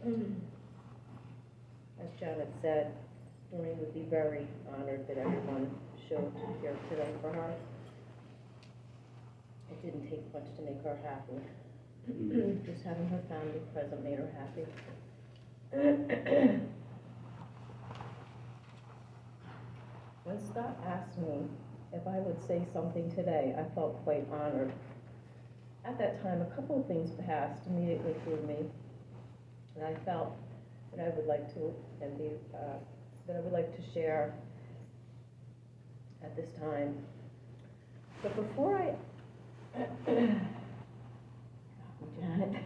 As Janet said, Doreen would be very honored that everyone showed here today for her. It didn't take much to make her happy. Just having her family present made her happy. When Scott asked me if I would say something today, I felt quite honored. At that time, a couple of things passed immediately through me, and I felt that I would like to, that I would like to share at this time. But before I, Janet.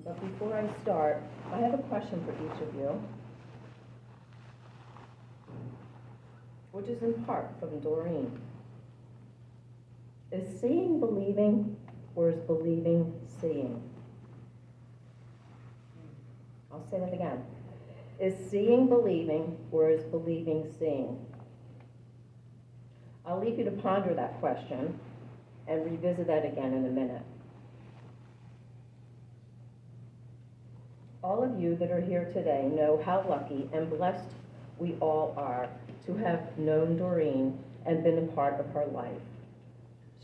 But before I start, I have a question for each of you, which is in part from Doreen. Is seeing believing, or is believing seeing? I'll say that again. Is seeing believing, or is believing seeing? I'll leave you to ponder that question and revisit that again in a minute. All of you that are here today know how lucky and blessed we all are to have known Doreen and been a part of her life.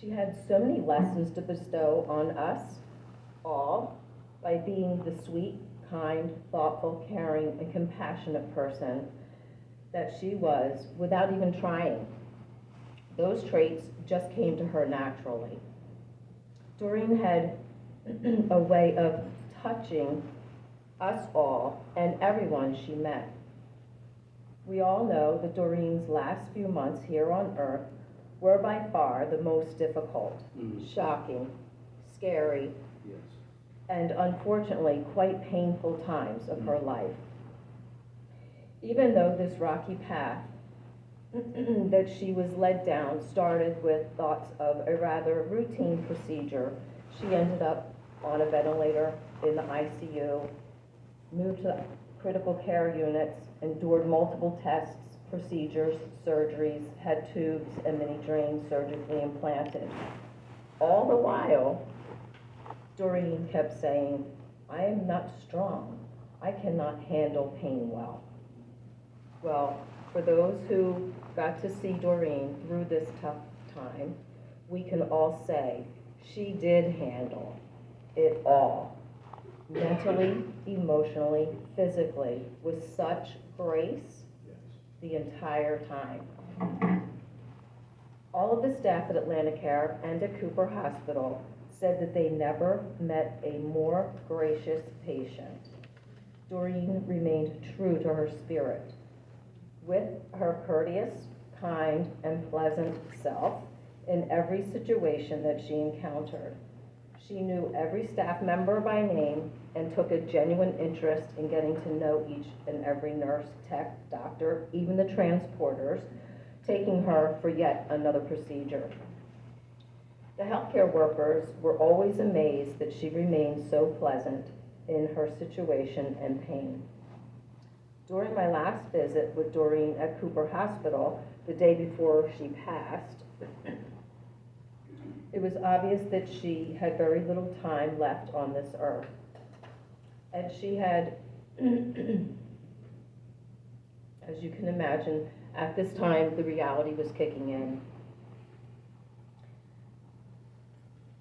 She had so many lessons to bestow on us all by being the sweet, kind, thoughtful, caring, and compassionate person that she was without even trying. Those traits just came to her naturally. Doreen had a way of touching us all and everyone she met. We all know that Doreen's last few months here on Earth were by far the most difficult, shocking, scary, Yes. and unfortunately quite painful times of her life. Even though this rocky path that she was led down started with thoughts of a rather routine procedure, she ended up on a ventilator in the ICU, moved to critical care units, endured multiple tests, procedures, surgeries, had tubes and mini drains surgically implanted. All the while, Doreen kept saying, "I am not strong. I cannot handle pain well." Well, for those who got to see Doreen through this tough time, we can all say she did handle it all, mentally, emotionally, physically, with such grace the entire time. All of the staff at Atlanticare and at Cooper Hospital said that they never met a more gracious patient. Doreen remained true to her spirit. With her courteous, kind, and pleasant self in every situation that she encountered. She knew every staff member by name and took a genuine interest in getting to know each and every nurse, tech, doctor, even the transporters, taking her for yet another procedure. The healthcare workers were always amazed that she remained so pleasant in her situation and pain. During my last visit with Doreen at Cooper Hospital, the day before she passed, it was obvious that she had very little time left on this earth. And she had, as you can imagine, at this time, the reality was kicking in.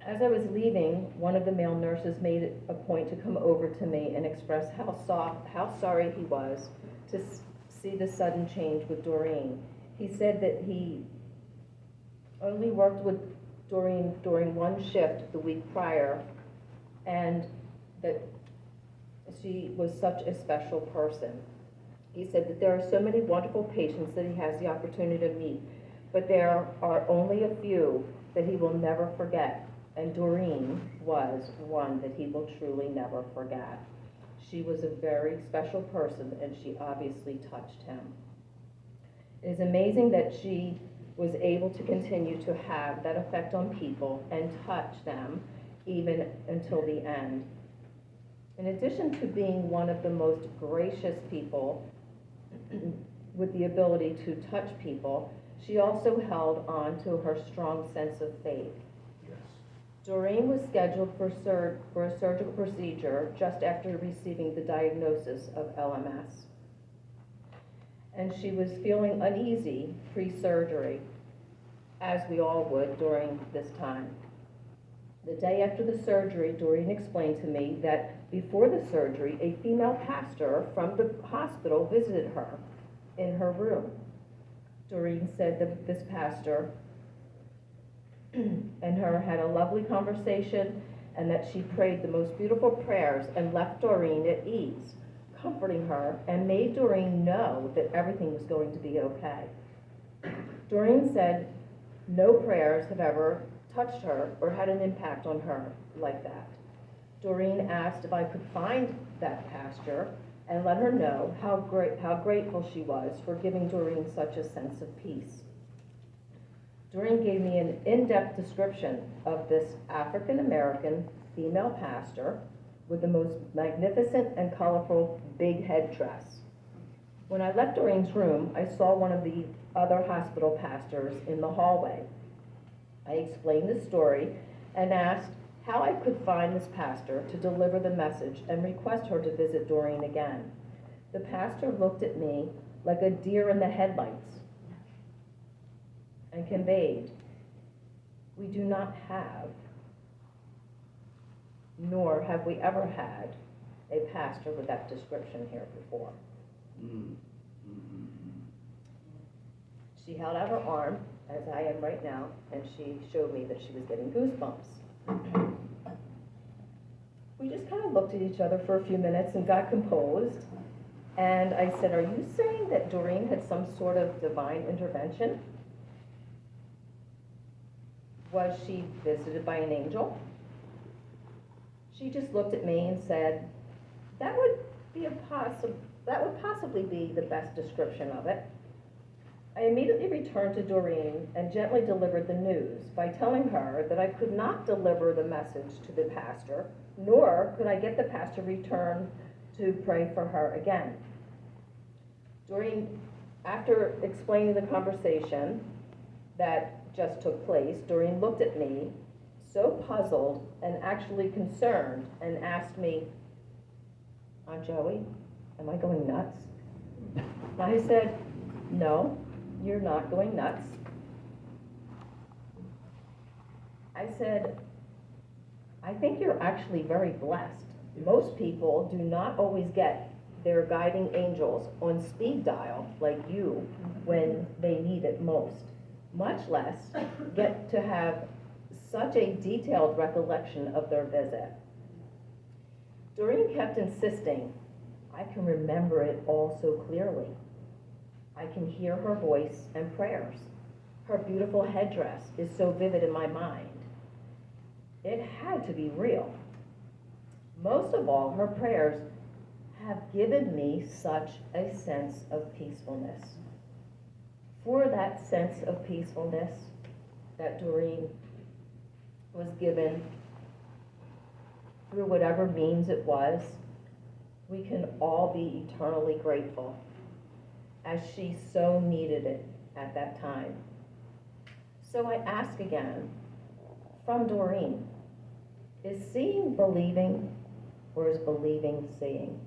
As I was leaving, one of the male nurses made it a point to come over to me and express how sorry he was to see the sudden change with Doreen. He said that he only worked with Doreen during one shift the week prior, and that she was such a special person. He said that there are so many wonderful patients that he has the opportunity to meet, but there are only a few that he will never forget. And Doreen was one that he will truly never forget. She was a very special person, and she obviously touched him. It is amazing that she was able to continue to have that effect on people and touch them even until the end. In addition to being one of the most gracious people with the ability to touch people, she also held on to her strong sense of faith. Yes. Doreen was scheduled for a surgical procedure just after receiving the diagnosis of LMS. And she was feeling uneasy pre-surgery, as we all would during this time. The day after the surgery, Doreen explained to me that before the surgery, a female pastor from the hospital visited her in her room. Doreen said that this pastor and her had a lovely conversation, and that she prayed the most beautiful prayers and left Doreen at ease, comforting her and made Doreen know that everything was going to be okay. Doreen said no prayers have ever touched her or had an impact on her like that. Doreen asked if I could find that pastor and let her know how grateful she was for giving Doreen such a sense of peace. Doreen gave me an in-depth description of this African-American female pastor with the most magnificent and colorful big headdress. When I left Doreen's room, I saw one of the other hospital pastors in the hallway. I explained the story and asked how I could find this pastor to deliver the message and request her to visit Doreen again. The pastor looked at me like a deer in the headlights and conveyed, "We do not have, nor have we ever had, a pastor with that description here before." She held out her arm, as I am right now, and she showed me that she was getting goosebumps. We just kind of looked at each other for a few minutes and got composed, and I said, "Are you saying that Doreen had some sort of divine intervention? Was she visited by an angel?" She just looked at me and said, that would possibly be the best description of it." I immediately returned to Doreen and gently delivered the news by telling her that I could not deliver the message to the pastor, nor could I get the pastor to return to pray for her again. Doreen, after explaining the conversation that just took place, Doreen looked at me, so puzzled and actually concerned, and asked me, "Aunt Joey, am I going nuts?" I said, "No, you're not going nuts." I said, "I think you're actually very blessed. Most people do not always get their guiding angels on speed dial like you when they need it most, much less get to have such a detailed recollection of their visit." Doreen kept insisting, "I can remember it all so clearly. I can hear her voice and prayers. Her beautiful headdress is so vivid in my mind. It had to be real. Most of all, her prayers have given me such a sense of peacefulness." For that sense of peacefulness that Doreen was given through whatever means it was, we can all be eternally grateful, as she so needed it at that time. So I ask again, from Doreen, is seeing believing, or is believing seeing?